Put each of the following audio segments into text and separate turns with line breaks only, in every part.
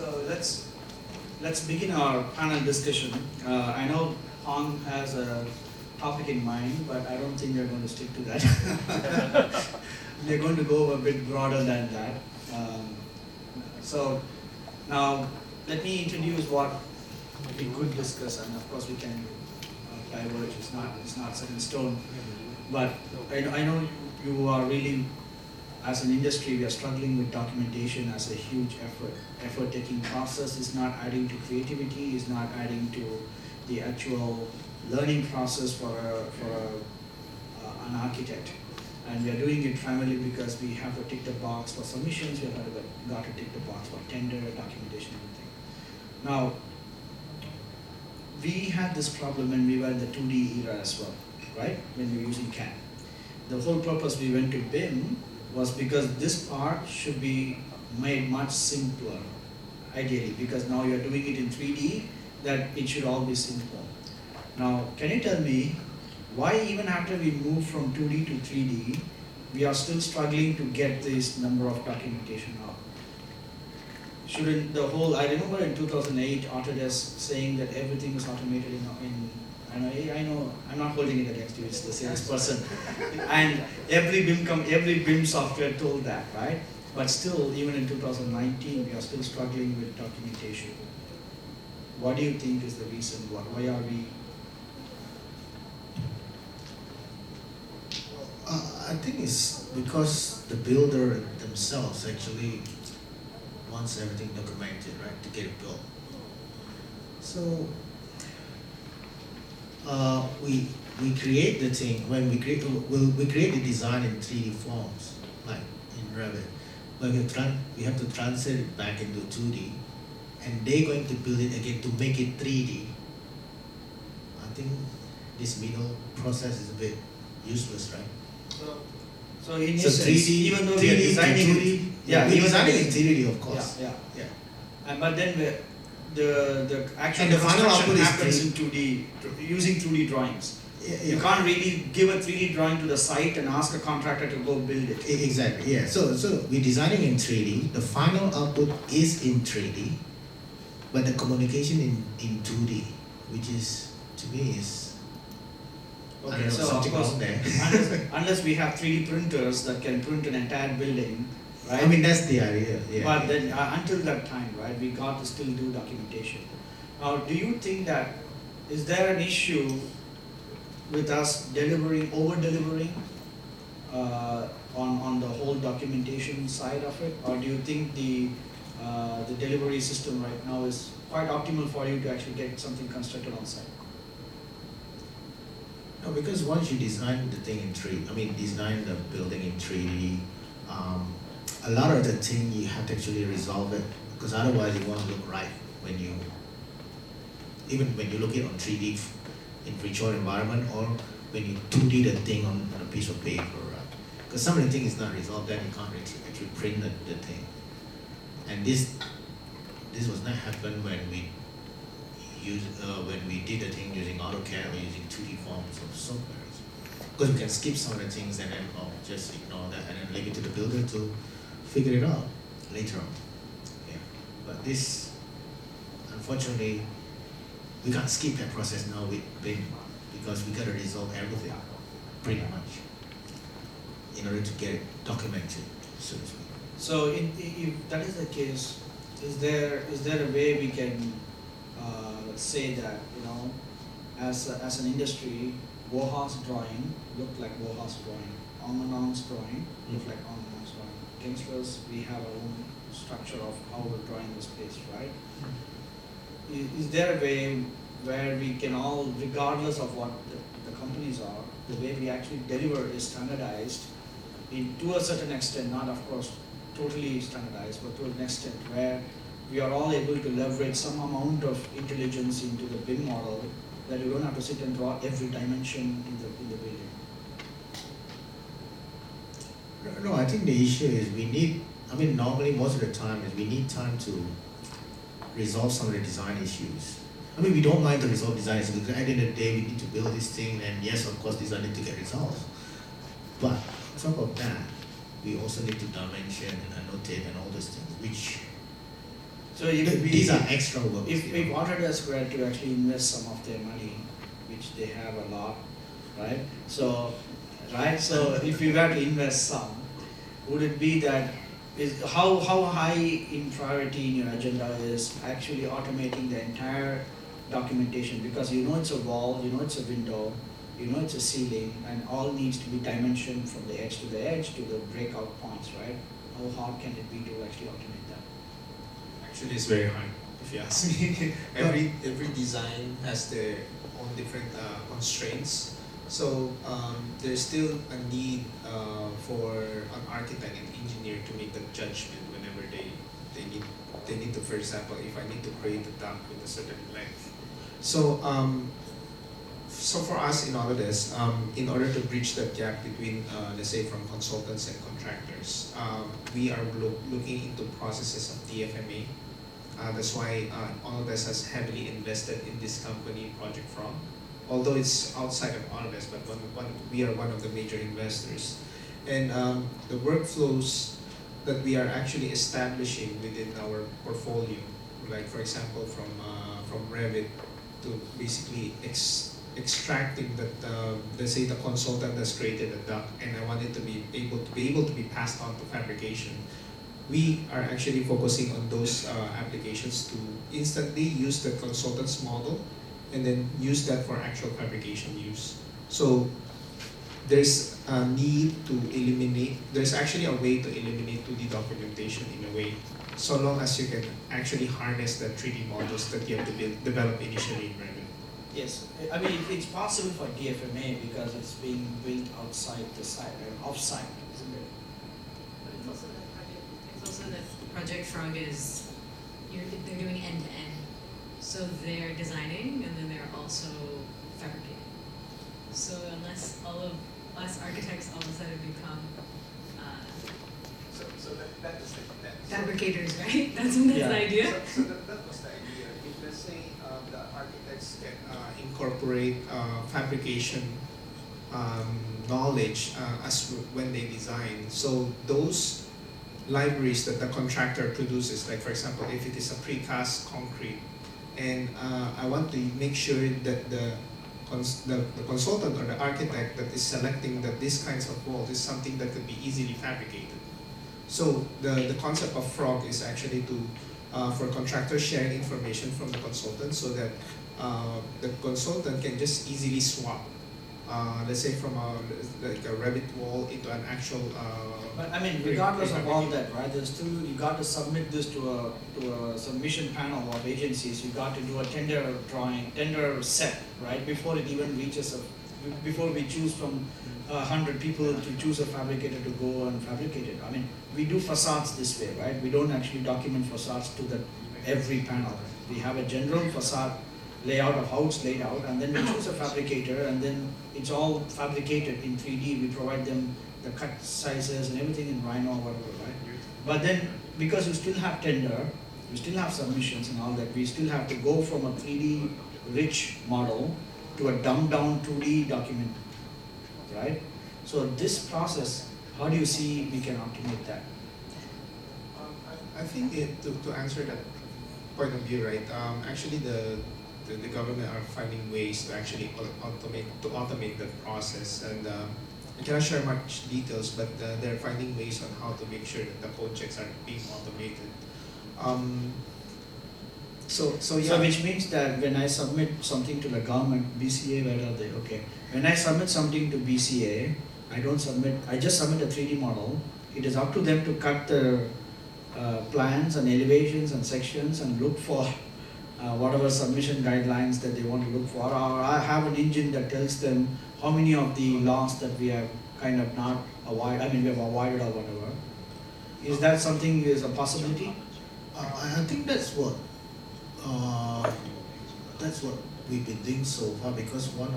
So let's begin our panel discussion. I know Hong has a topic in mind, but I don't think we're going to stick to that. We're going to go a bit broader than that. So now let me introduce what we could discuss, and of course we can diverge. It's not set in stone. But I know you are really, as an industry, we are struggling with documentation as a huge effort-taking process. Is not adding to creativity, is not adding to the actual learning process for an architect. And we are doing it primarily because we have to tick the box for submissions, we have got to tick the box for tender, documentation, everything. Now, we had this problem when we were in the 2D era as well, right? When we were using CAD. The whole purpose we went to BIM was because this part should be made much simpler, ideally, because now you're doing it in 3D, that it should all be simple. Now, can you tell me why even after we move from 2D to 3D, we are still struggling to get this number of documentation out? Shouldn't the whole, I remember in 2008, Autodesk saying that everything was automated I know, I'm not holding it against you, it's the salesperson. And every BIM software told that, right? But still, even in 2019, we are still struggling with documentation. What do you think is the reason? Why are we?
I think it's because the builder themselves actually wants everything documented, right, to get it built. So we create the thing when we create the design in 3D forms, like in Revit, but we have to translate it back into 2D, and they're going to build it again to make it 3D. I think this middle process is a bit useless, right?
So in essence, 3D, even though we are designing
2D, we're designing in 3D, of course.
Yeah. But then the actual
and the final
construction
output is
happens in 2D, using 2D drawings. You can't really give a 3D drawing to the site and ask a contractor to go build it.
Exactly, yeah. So we're designing in 3D, the final output is in 3D, but the communication in 2D, which is, to me, is
okay, so of course, unless we have 3D printers that can print an entire building, right?
I mean, that's the idea. Yeah,
but then until that time, right, we got to still do documentation. Now, do you think that, is there an issue with us over-delivering on the whole documentation side of it? Or do you think the delivery system right now is quite optimal for you to actually get something constructed on site?
No, because once you design the thing in design the building in 3D, a lot of the thing you have to actually resolve it, because otherwise it won't look right when you look it on 3D in virtual environment, or when you 2D the thing on a piece of paper, right? Because some of the thing is not resolved, then you can't actually print the thing. And this was not happen when we did the thing using AutoCAD or using 2D forms of software. Because we can skip some of the things and then just ignore that and then leave it to the builder to figure it out later on. Yeah. But this, unfortunately, we can't skip that process now with BIM, because we got to resolve everything pretty much in order to get it documented, so to speak.
So if that is the case, is there a way we can say that, as an industry, Woha's drawing looked like Woha's drawing, Onmanong's drawing looked like Onmanong's drawing. Gangsters, we have our own structure of how we're drawing this place, right? Is there a way where we can all, regardless of what the companies are, the way we actually deliver is standardized to a certain extent, not of course totally standardized, but to an extent where we are all able to leverage some amount of intelligence into the BIM model, that you don't have to sit and draw every dimension in the building?
No, I think the issue is normally most of the time is we need time to resolve some of the design issues. We don't mind to resolve design issues, because at the end of the day we need to build this thing, and yes, of course, design need to get resolved. But on top of that, we also need to dimension and annotate and all those things, which
So if we,
These are extra work.
if Autodesk were to actually invest some of their money, which they have a lot, right? So, so if we were to invest some, would it be that is how high in priority in your agenda is actually automating the entire documentation, because you know it's a wall, you know it's a window, you know it's a ceiling, and all needs to be dimensioned from the edge to the edge to the breakout points, right? How hard can it be to actually automate that?
Actually, it's very hard, if you ask me. every design has their own different constraints. So there's still a need for an architect and engineer to make the judgment whenever they need to, for example, if I need to create a duct with a certain length. So so for us in Autodesk, in order to bridge that gap between, let's say, from consultants and contractors, we are looking into processes of DFMA. That's why Autodesk has heavily invested in this company, Project Frog. Although it's outside of Autodesk, but we are one of the major investors. And the workflows that we are actually establishing within our portfolio, like for example from Revit to basically extracting that, let's say the consultant has created a duct and I want it to be able to be passed on to fabrication. We are actually focusing on those applications to instantly use the consultant's model and then use that for actual fabrication use. So there's a need to eliminate, there's actually a way to eliminate 2D documentation in a way, so long as you can actually harness the 3D models that you have to develop initially in Revit.
Yes, I mean it's possible for DFMA because it's being built outside the site, off-site, isn't it?
But it's also that Project Frog is, they're doing end to end. So they're designing and then they're also fabricating. So unless all of us architects all of a sudden become
So that is that.
fabricators, right? That's the idea.
So that was the idea. If let's say the architects can incorporate fabrication knowledge as when they design. So those libraries that the contractor produces, like for example, if it is a precast concrete, and I want to make sure that the consultant or the architect that is selecting that these kinds of walls is something that could be easily fabricated. So the concept of Frog is actually to for contractors sharing information from the consultant so that the consultant can just easily swap, let's say from like a Revit wall into an actual.
But I mean, regardless of all that, right? There's still, you got to submit this to a submission panel of agencies. You got to do a tender drawing, tender set, right? Before it even reaches before we choose from 100 people to choose a fabricator to go and fabricate it. I mean, we do facades this way, right? We don't actually document facades to every panel. We have a general facade layout of how it's laid out, and then we choose a fabricator, and then it's all fabricated in 3D. We provide them the cut sizes and everything in Rhino or whatever, right? But then, because you still have tender, we still have submissions and all that, we still have to go from a 3D rich model to a dumbed down 2D document, right? So this process, how do you see we can automate that?
I think to answer that point of view, right? Actually, the government are finding ways to actually automate that process, and I cannot share much details, but they're finding ways on how to make sure that the code checks are being automated. So yeah.
So which means that when I submit something to the government, BCA, where are they? Okay. When I submit something to BCA, I just submit a 3D model. It is up to them to cut the plans and elevations and sections and look for whatever submission guidelines that they want to look for. Or I have an engine that tells them how many of the laws that we have kind of not avoided, we have avoided or whatever. Is that something is a possibility?
I think that's what we've been doing so far, because part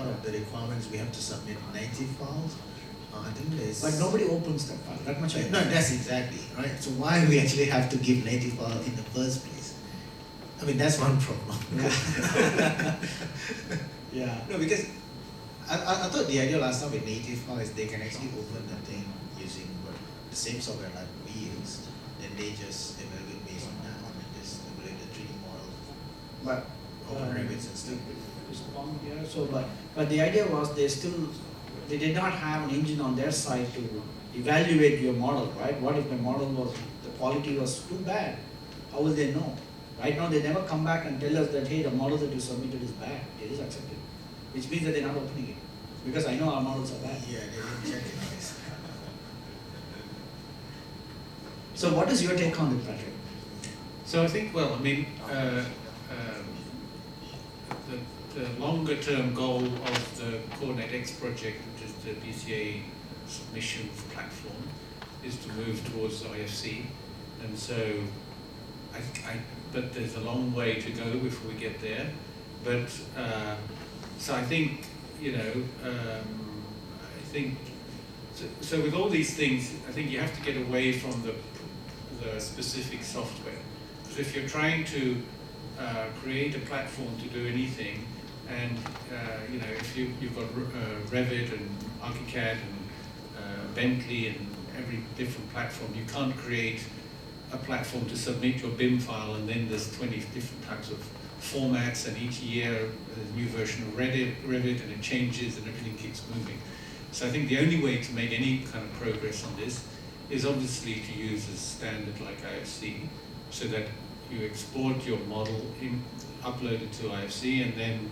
of the requirements we have to submit native files. I think there's.
But nobody opens that file. That much I know.
No, that's exactly right. So why we actually have to give native file in the first place? I mean, that's one problem.
Yeah.
No, because I thought the idea last time with native file is they can actually open the thing using the same software like we use, then they just evaluate based on that.
but
Open Revits and stuff.
respond here. So, but the idea was they did not have an engine on their side to evaluate your model, right? What if the model the quality was too bad? How will they know? Right now, they never come back and tell us that, hey, the model that you submitted is bad. It is accepted, which means that they're not opening it, because I know our models are bad.
Yeah, they didn't check it.
So, what is your take on it, Patrick?
So I think, well, I mean, the longer term goal of the CoreNetX project, which is the BCA submission platform, is to move towards IFC. And so, but there's a long way to go before we get there. But, so I think, so with all these things, I think you have to get away from the specific software. Because if you're trying to create a platform to do anything, and if you've got Revit and ArchiCAD and Bentley and every different platform, you can't create a platform to submit your BIM file and then there's 20 different types of formats, and each year there's a new version of Revit and it changes and everything keeps moving. So I think the only way to make any kind of progress on this is obviously to use a standard like IFC, so that you export your model, upload it to IFC, and then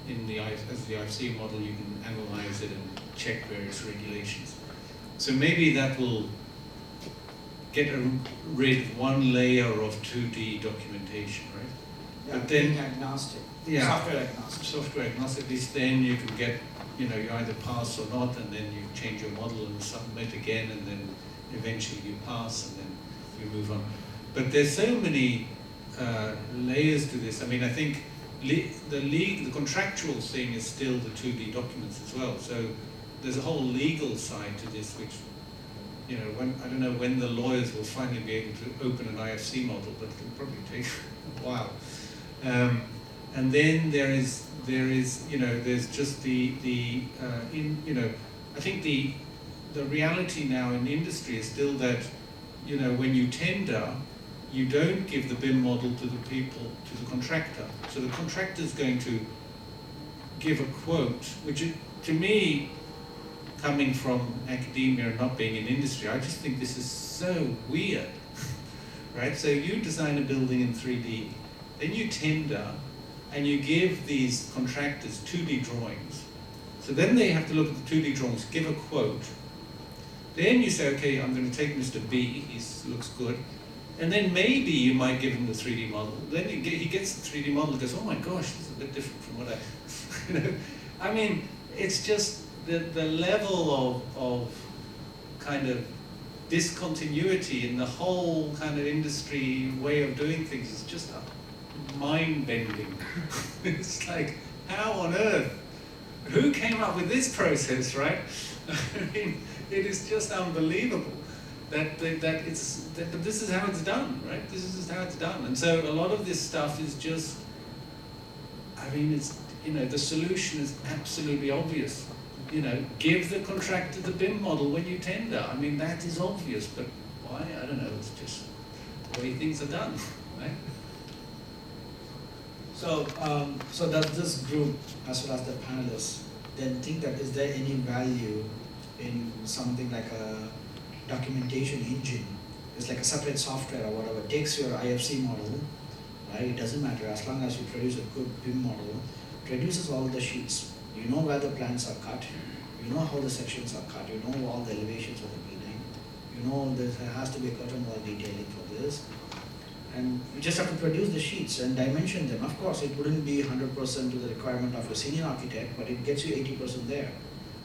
as the IFC model you can analyze it and check various regulations. So maybe that will get rid of one layer of 2D documentation, right?
Yeah,
But then,
being agnostic,
yeah,
software agnostic.
software agnostic, at least then you can get, you either pass or not, and then you change your model and submit again, and then eventually you pass, and then you move on. But there's so many layers to this. I mean, I think the contractual thing is still the 2D documents as well. So there's a whole legal side to this, which, when, I don't know when the lawyers will finally be able to open an IFC model, but it'll probably take a while. And then there's just I think the reality now in the industry is still that, when you tender, you don't give the BIM model to the contractor. So the contractor is going to give a quote, which to me, coming from academia and not being in industry, I just think this is so weird, right? So you design a building in 3D, then you tender, and you give these contractors 2D drawings. So then they have to look at the 2D drawings, give a quote. Then you say, okay, I'm going to take Mr. B, he looks good. And then maybe you might give him the 3D model. Then he gets the 3D model and goes, oh my gosh, this is a bit different from what I, I mean, it's just the level of kind of discontinuity in the whole kind of industry way of doing things is just mind-bending. It's like, how on earth? Who came up with this process, right? I mean, it is just unbelievable that this is how it's done, right? This is just how it's done. And so a lot of this stuff is just, I mean, it's, the solution is absolutely obvious. Give the contractor the BIM model when you tender. I mean, that is obvious, but why? I don't know, it's just the way things are done, right?
So, so does this group, as well as the panelists, then think that is there any value in something like a documentation engine? It's like a separate software or whatever, takes your IFC model, right? It doesn't matter, as long as you produce a good BIM model, produces all the sheets. You know where the plans are cut, you know how the sections are cut, you know all the elevations of the building, you know there has to be a curtain wall detailing for this. And you just have to produce the sheets and dimension them. Of course, it wouldn't be 100% to the requirement of a senior architect, but it gets you 80% there.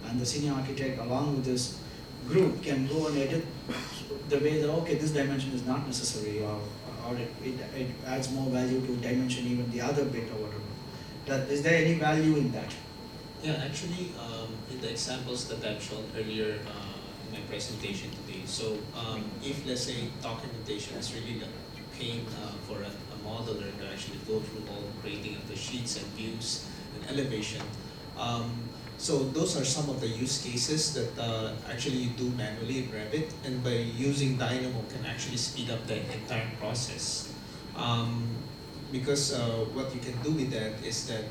And the senior architect, along with this group, can go and edit the way that, okay, this dimension is not necessary, or it adds more value to dimension even the other bit or whatever. Is there any value in that?
Yeah, actually, in the examples that I've shown earlier in my presentation today, so if, let's say, documentation is really the pain for a modeler to actually go through all creating of the sheets and views and elevation. So those are some of the use cases that actually you do manually in Revit, and by using Dynamo can actually speed up the entire process. because what you can do with that is that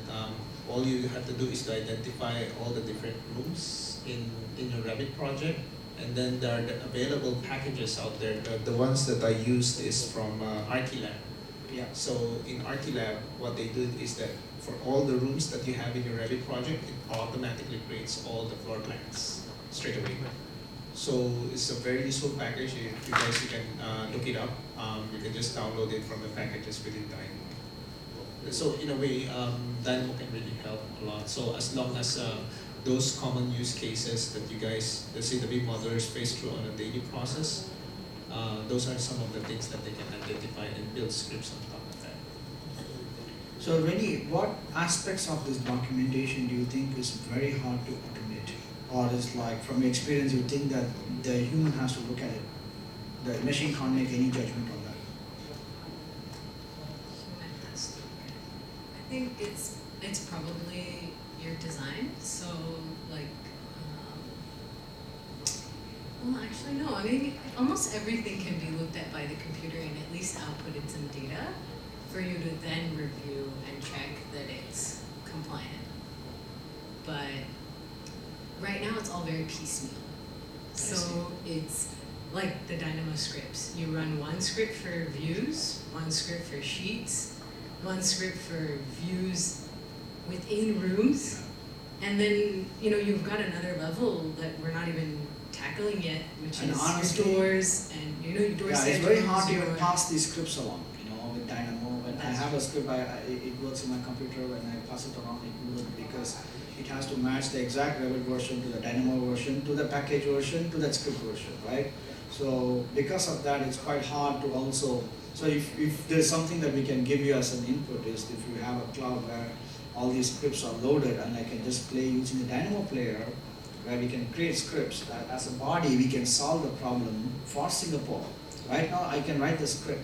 all you have to do is to identify all the different rooms in your Revit project, and then there are the available packages out there. The ones that I used is from Archilab.
Yeah.
So in Archilab, what they do is that for all the rooms that you have in your Revit project, it automatically creates all the floor plans straight away. So it's a very useful package. If you guys can look it up, you can just download it from the packages within Dynamo. So in a way, Dynamo can really help a lot. So as long as those common use cases that you guys, let's say the BIM modelers face through on a daily process, those are some of the things that they can identify and build scripts on top of that.
So Rennie, what aspects of this documentation do you think is very hard to automate? Or is like, from your experience, you think that the human has to look at it? The machine can't make any judgment on that.
Human has to. I think it's probably your design. So like, well, actually no. I mean, almost everything can be looked at by the computer and at least outputted some data for you to then review and check that it's compliant. But right now it's all very piecemeal. So it's like the Dynamo scripts. You run one script for views, one script for sheets, one script for views within rooms, and then you've got another level that we're not even tackling yet, which
And
is
honestly,
your doors and your door
Yeah,
schedules.
it's very hard to
your-
even pass these scripts along, with Dynamo. When I have a script, it works in my computer. When I pass it around, it will because it has to match the exact Revit version to the Dynamo version, to the package version, to that script version, right? So because of that, it's quite hard to also, so if there's something that we can give you as an input is if you have a cloud where all these scripts are loaded and I can just play using the Dynamo player where we can create scripts that as a body we can solve the problem for Singapore. Right now I can write the script